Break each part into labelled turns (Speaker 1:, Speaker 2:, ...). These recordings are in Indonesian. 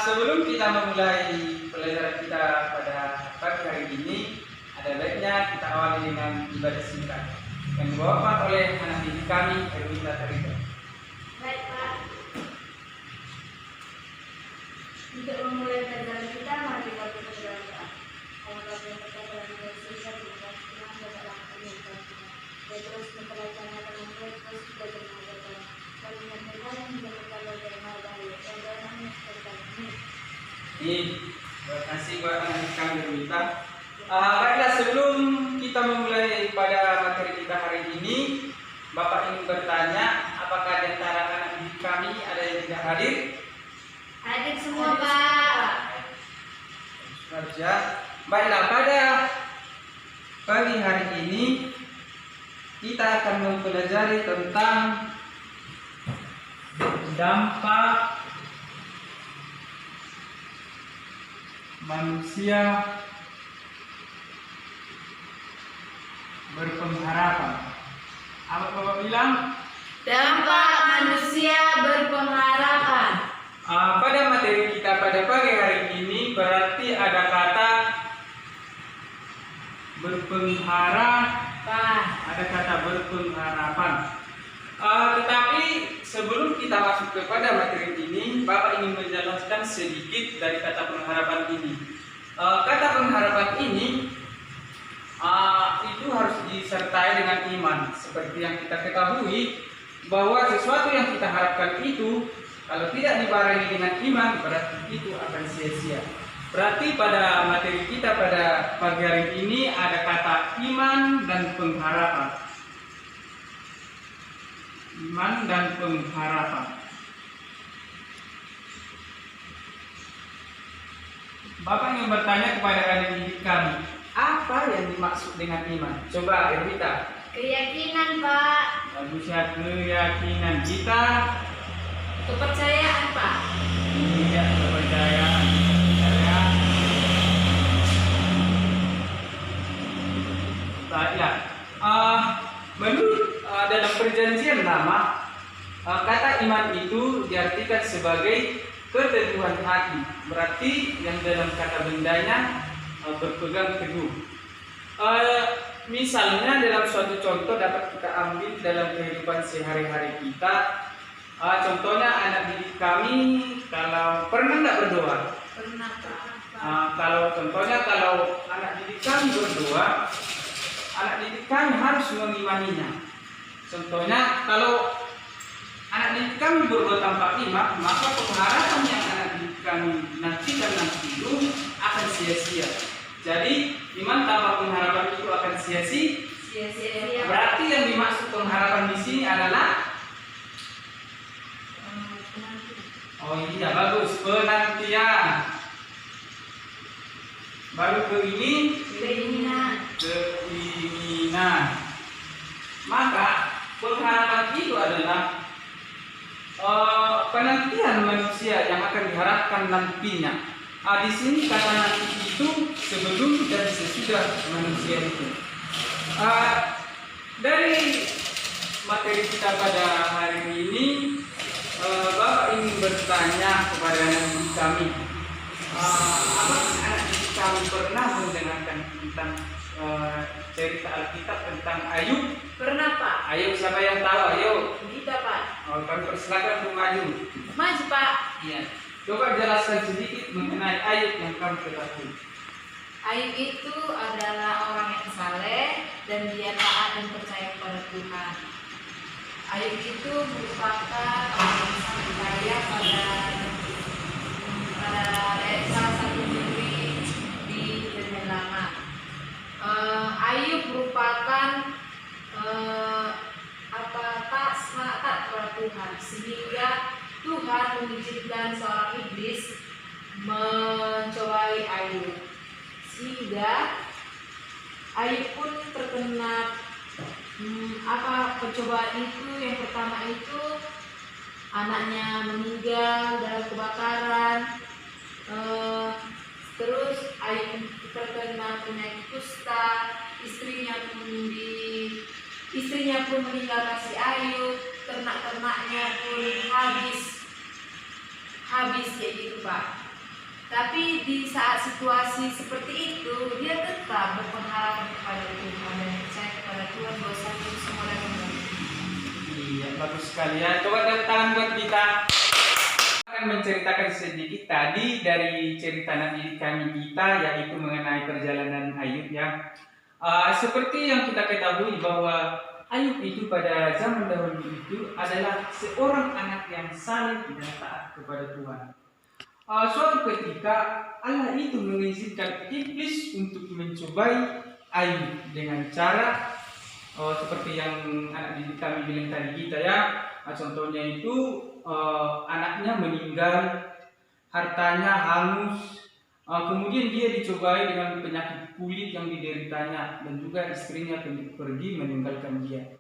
Speaker 1: Sebelum kita memulai pelajaran kita pada pagi hari ini, ada baiknya kita awali dengan ibadah singkat yang dibawakan oleh anak didik kami, Erwinda Tarika.
Speaker 2: Baik Pak. Untuk memulai pelajaran kita, mari kita berdoa. Allah yang berkata dalam Yesus berdoa Tuhan dalam kami dan terus mempelajarinya dengan baik terus kita berdoa. Kami menyatakan hingga berkata dari mari dan dalam Yesus.
Speaker 1: Terima kasih buat anak didik kami Erwinda. Baiklah, sebelum kita memulai pada materi kita hari ini, Bapak ingin bertanya, apakah di antara anak didik kami ada yang tidak hadir?
Speaker 2: Hadir semua Pak.
Speaker 1: Saja. Baiklah, pada pagi hari ini kita akan mempelajari tentang dampak manusia berpengharapan. Apa Bapak bilang?
Speaker 2: Dampak manusia berpengharapan.
Speaker 1: Pada materi kita pada pagi hari ini berarti ada kata berpengharapan. Ada kata berpengharapan. Tetapi sebelum kita masuk kepada materi ini, Bapak ingin menjelaskan sedikit dari kata pengharapan ini. Kata pengharapan ini itu harus disertai dengan iman. Seperti yang kita ketahui bahwa sesuatu yang kita harapkan itu kalau tidak dibarengi dengan iman berarti itu akan sia-sia. Berarti pada materi kita pada pagi hari ini ada kata iman dan pengharapan. Iman dan pengharapan. Bapak ingin bertanya kepada adik didik kami, apa yang dimaksud dengan iman? Coba Erwita.
Speaker 2: Keyakinan Pak.
Speaker 1: Bagusnya keyakinan kita.
Speaker 2: Kepercayaan Pak.
Speaker 1: Tidak kepercayaan. Baiklah. Menurut dalam perjanjian lama, kata iman itu diartikan sebagai keteguhan hati. Berarti yang dalam kata bendanya berpegang teguh. Misalnya dalam suatu contoh dapat kita ambil dalam kehidupan sehari-hari kita. Contohnya anak didik kami kalau pernah tidak berdoa?
Speaker 2: Pernah Pak.
Speaker 1: Kalau anak didik kami berdoa, anak didik kami harus mengimaninya. Contohnya kalau anak didik kami berdoa tanpa iman, maka pengharapan yang anak didik kami nantikan itu akan sia-sia. Jadi iman tanpa pengharapan itu akan sia-sia. Berarti yang dimaksud pengharapan di sini adalah bagus, penantian. Baru keinginan. Maka pengharapan itu adalah penantian manusia yang akan diharapkan nantinya. Di sini kata nanti itu sebelum dan sesudah manusia itu. Dari materi kita pada hari ini, Bapak ingin bertanya kepada anak didik kami, apakah anak didik kami pernah mendengarkan tentang cerita Alkitab tentang Ayub?
Speaker 2: Pernah Pak.
Speaker 1: Ayub, siapa yang tahu Ayub?
Speaker 2: Kita Pak.
Speaker 1: Kami persilakan untuk maju.
Speaker 2: Maju Pak.
Speaker 1: Iya. Coba jelaskan sedikit mengenai Ayub yang kamu ketahui.
Speaker 2: Ayub itu adalah orang yang saleh dan dia taat dan percaya kepada Tuhan. Ayub itu merupakan orang yang sangat kaya pada salah satu negeri di Perjanjian Lama. Ayub merupakan sangat taat kepada Tuhan sehingga Tuhan mengizinkan seorang iblis mencobai Ayub sehingga Ayub pun terkena percobaan itu. Yang pertama itu anaknya meninggal dalam kebakaran, terus Ayub terkena penyakit kusta, istrinya pun meninggalkan si Ayub, ternak-ternaknya pun habis kayak gitu Pak. Tapi di saat situasi seperti itu, dia tetap berpengharapan kepada Tuhan dan percaya kepada Tuhan bahwa itu semua datang dari Tuhan.
Speaker 1: Iya, bagus sekali ya. Coba tepuk tangan buat kita. Akan menceritakan sedikit tadi dari cerita anak didik kami kita, yaitu mengenai perjalanan Ayub ya. Seperti yang kita ketahui bahwa Ayub itu pada zaman dahulu itu adalah seorang anak yang saleh dan taat kepada Tuhan. Suatu ketika Allah itu mengizinkan iblis untuk mencobai Ayub dengan cara seperti yang anak didik kami bilang tadi kita ya. Contohnya itu anaknya meninggal, hartanya hangus, kemudian dia dicobai dengan penyakit kulit yang dideritanya, dan juga istrinya pergi meninggalkan dia.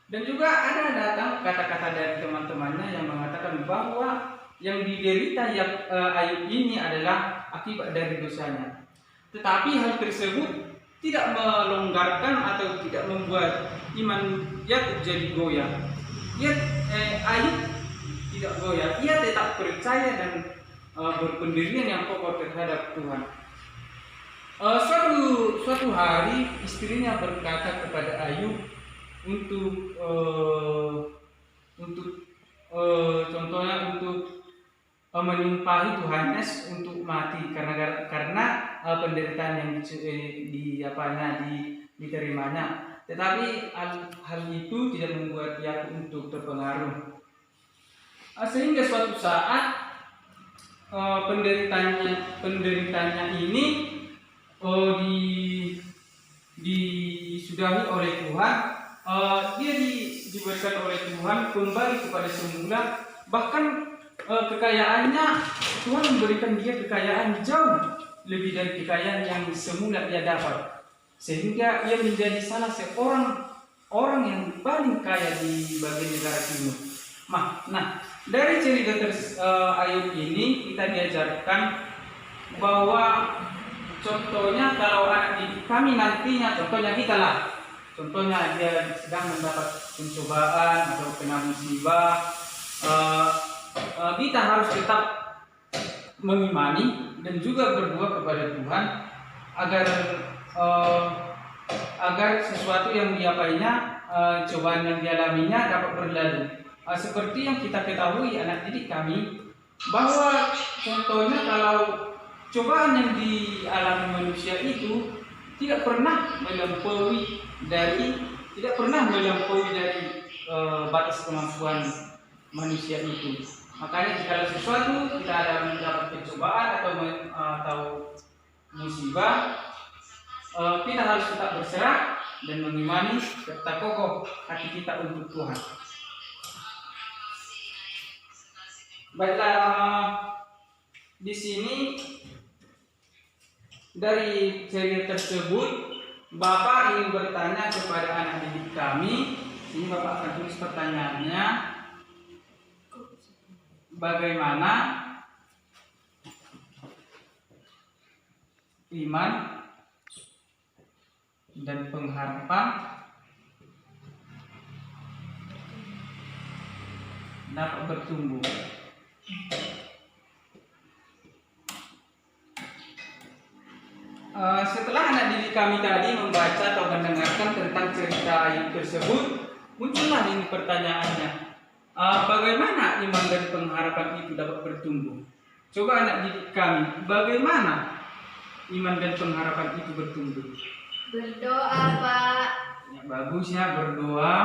Speaker 1: Dan juga ada datang kata-kata dari teman-temannya yang mengatakan bahwa yang diderita Ayub ini adalah akibat dari dosanya. Tetapi hal tersebut tidak melonggarkan atau tidak membuat iman Yakub jadi goyah. Ayub tidak goyah, ia tetap percaya dan berpendirian yang kokoh terhadap Tuhan. Suatu hari istrinya berkata kepada Ayub untuk contohnya untuk menimpahi Tuhanes untuk mati karena penderitaan yang diterimanya. Tetapi hal itu tidak membuat Yakub untuk terpengaruh. Sehingga suatu saat penderitaannya ini disudahi oleh Tuhan. Dia diberikan oleh Tuhan kembali kepada semula, bahkan kekayaannya Tuhan memberikan dia kekayaan jauh lebih dari kekayaan yang semula dia dapat, sehingga ia menjadi salah seorang orang yang paling kaya di bagian negara timur. Nah, dari cerita Ayub ini kita diajarkan bahwa contohnya kalau anak didik kami nantinya, contohnya kita lah, contohnya dia sedang mendapat pencobaan atau kena musibah, kita harus tetap mengimani dan juga berdoa kepada Tuhan agar sesuatu yang diapainya, cobaan yang dialaminya dapat berlalu. Seperti yang kita ketahui anak didik kami, bahwa contohnya kalau cobaan yang dialami manusia itu tidak pernah melampaui dari batas kemampuan manusia itu. Makanya jika sesuatu kita ada mendapat pencobaan atau musibah, kita harus tetap berserah dan mengimani serta kokoh hati kita untuk Tuhan. Baiklah, di sini dari cerita tersebut Bapak ingin bertanya kepada anak didik kami. Ini Bapak akan tulis pertanyaannya. Bagaimana iman dan pengharapan dapat bertumbuh? Setelah anak didik kami tadi membaca atau mendengarkan tentang cerita Ayub tersebut, muncullah ini pertanyaannya. Bagaimana iman dan pengharapan itu dapat bertumbuh? Coba anak didik kami, bagaimana iman dan pengharapan itu bertumbuh?
Speaker 2: Berdoa, Pak.
Speaker 1: Ya, bagus ya, berdoa.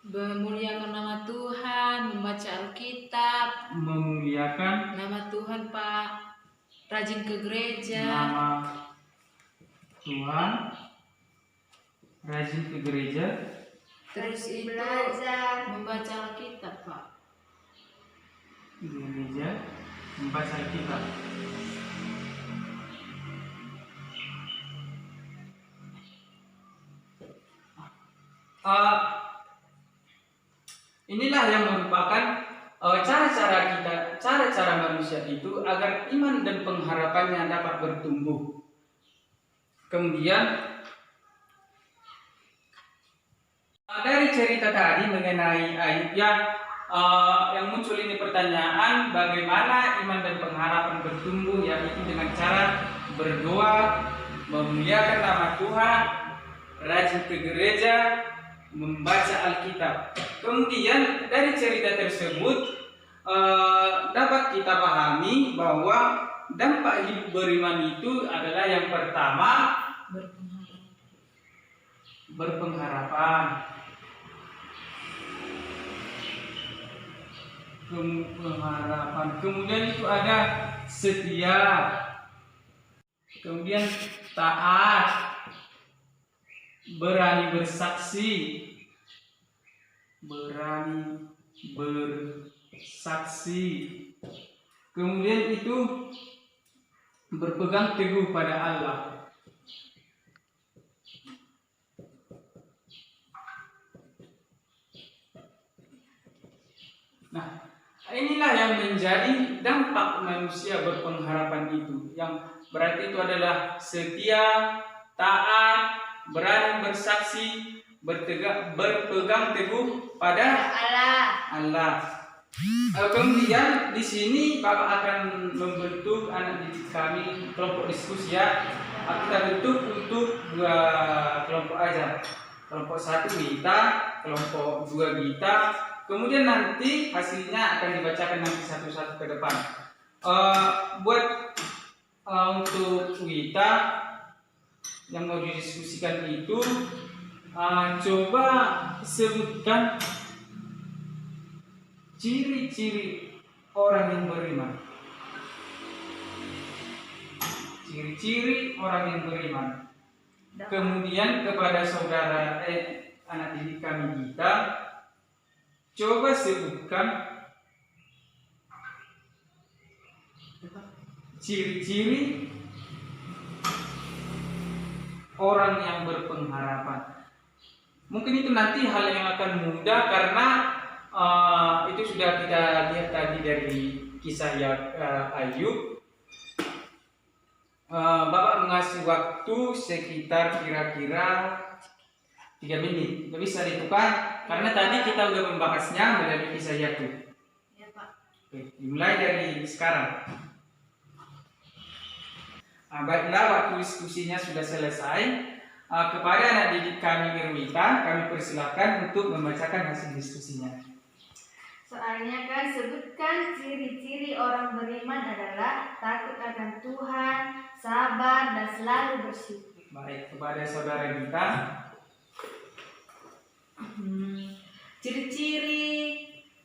Speaker 3: Memuliakan nama Tuhan, membaca Alkitab,
Speaker 1: Memuliakan
Speaker 3: nama Tuhan, Pak. Rajin ke gereja.
Speaker 1: nama Tuhan, rajin ke gereja.
Speaker 3: Terus itu
Speaker 2: belajar.
Speaker 3: membaca Alkitab, Pak.
Speaker 1: Gereja, membaca Alkitab. Inilah yang merupakan cara-cara manusia itu agar iman dan pengharapannya dapat bertumbuh. Kemudian dari cerita tadi mengenai Ayub ya, yang muncul ini pertanyaan, bagaimana iman dan pengharapan bertumbuh, yaitu dengan cara berdoa, memuliakan nama Tuhan, rajin ke gereja, membaca Alkitab. Kemudian dari cerita tersebut dapat kita pahami bahwa dampak hidup beriman itu adalah yang pertama berpengharapan. Kemudian itu ada setia, kemudian taat, berani bersaksi, kemudian itu berpegang teguh pada Allah. Nah, inilah yang menjadi dampak manusia berpengharapan itu, yang berarti itu adalah setia, taat, berani bersaksi, berpegang teguh pada Allah. Kemudian di sini Bapak akan membentuk anak didik kami kelompok diskusi ya. Kita bentuk untuk 2 kelompok aja. Kelompok 1 kita, kelompok 2 kita. Kemudian nanti hasilnya akan dibacakan nanti satu-satu ke depan. Untuk kita yang mau didiskusikan itu, coba sebutkan ciri-ciri orang yang beriman. Ciri-ciri orang yang beriman. Kemudian kepada saudara anak didik kami kita, coba sebutkan ciri-ciri orang yang berpengharapan. Mungkin itu nanti hal yang akan mudah karena itu sudah kita lihat tadi dari kisah Ayub. Bapak mengasih waktu sekitar kira-kira 3 menit. Tidak bisa ditukar karena tadi kita sudah membahasnya melalui kisah Yakub.
Speaker 2: Ya, Pak.
Speaker 1: Oke, dimulai dari sekarang. Baiklah, waktu diskusinya sudah selesai. Kepada anak didik kami Irwita, kami persilakan untuk membacakan hasil diskusinya.
Speaker 2: Soalnya kan sebutkan ciri-ciri orang beriman adalah takut akan Tuhan, sabar, dan selalu bersyukur.
Speaker 1: Baik, kepada saudara Rita.
Speaker 3: Ciri-ciri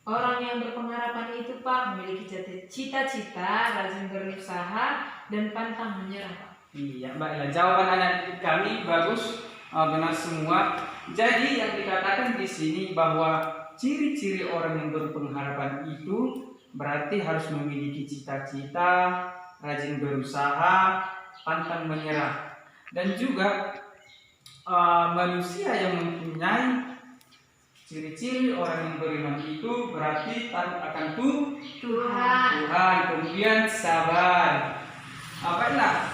Speaker 3: orang yang berpengharapan itu Pak memiliki cita-cita, rajin berusaha, dan pantang menyerah Pak.
Speaker 1: Iya, baiklah. Jawaban anak didik kami bagus, benar semua. Jadi yang dikatakan di sini bahwa ciri-ciri orang yang berpengharapan itu berarti harus memiliki cita-cita, rajin berusaha, pantang menyerah. Dan juga manusia yang mempunyai ciri-ciri orang yang beriman itu berarti takut akan Tuhan, kemudian sabar. Baiklah,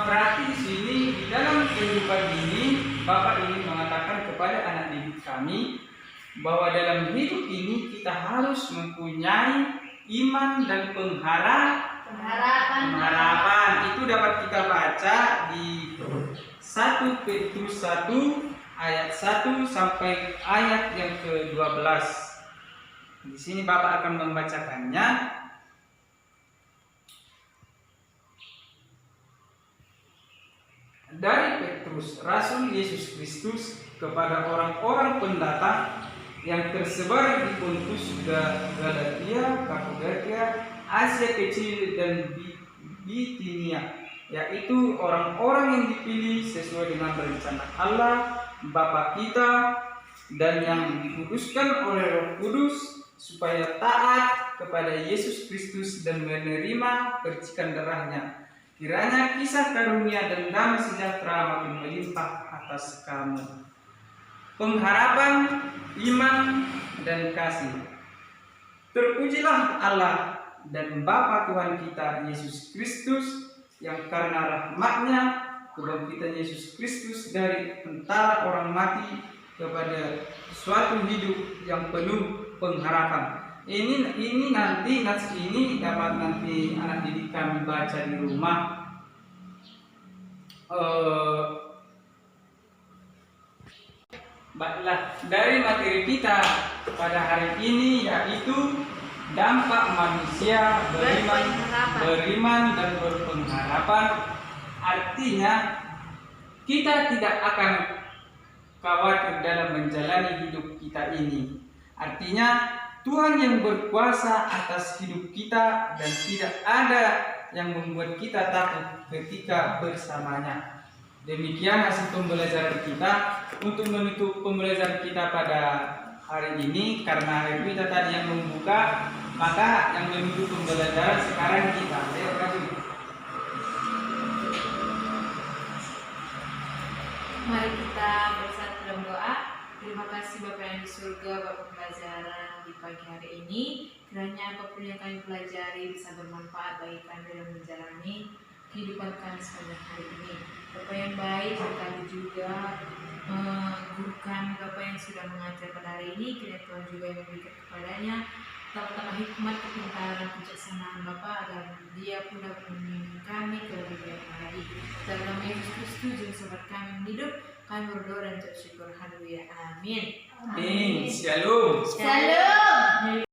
Speaker 1: berarti di sini di dalam kehidupan ini Bapak ingin mengatakan kepada anak didik kami bahwa dalam hidup ini kita harus mempunyai iman dan pengharapan. Itu dapat kita baca di 1 Petrus 1 ayat 1 sampai ayat yang ke-12. Di sini Bapak akan membacakannya. Dari Petrus, Rasul Yesus Kristus, kepada orang-orang pendatang yang tersebar di Pontus, Galatia, Kapadokia, Asia Kecil, dan Bitinia, yaitu orang-orang yang dipilih sesuai dengan rencana Allah Bapa kita dan yang dikuduskan oleh Roh Kudus supaya taat kepada Yesus Kristus dan menerima percikan darahnya. Kiranya kisah karunia dan damai sejahtera makin melimpah atas kamu. Pengharapan, iman, dan kasih. Terpujilah Allah dan Bapa Tuhan kita Yesus Kristus, yang karena rahmat-Nya kebangkitan Yesus Kristus dari antara orang mati kepada suatu hidup yang penuh pengharapan. Ini nanti nas ini dapat nanti anak didik kami baca di rumah. Baiklah, dari materi kita pada hari ini yaitu dampak manusia beriman dan berpengharapan. Artinya kita tidak akan khawatir dalam menjalani hidup kita ini. Artinya Tuhan yang berkuasa atas hidup kita dan tidak ada yang membuat kita takut ketika bersamanya. Demikian hasil pembelajaran kita. Untuk menutup pembelajaran kita pada hari ini, karena hari kita tadi yang membuka, maka yang menutup pembelajaran sekarang kita. Ayo Raju.
Speaker 3: Mari kita bersatu dalam doa. Terima kasih Bapak yang di surga, Bapak pelajaran di pagi hari ini. Kiranya apapun yang kami pelajari bisa bermanfaat bagi kami dalam menjalani kehidupan kami sepanjang hari ini. Bapak yang baik, berkali juga guru kami Bapak yang sudah mengajar pada hari ini, kiranya Tuhan juga yang memberikan kepadanya tambah hikmat, kepintaran, kejaksanaan Bapak agar dia pun dapat membimbing kami ke lebih baik lagi. Dalam nama Yesus Kristus, juru selamat kami hidup, kami berdoa dan ucap syukur. Haleluya. Amin.
Speaker 1: Amin. Shalom.
Speaker 2: Shalom.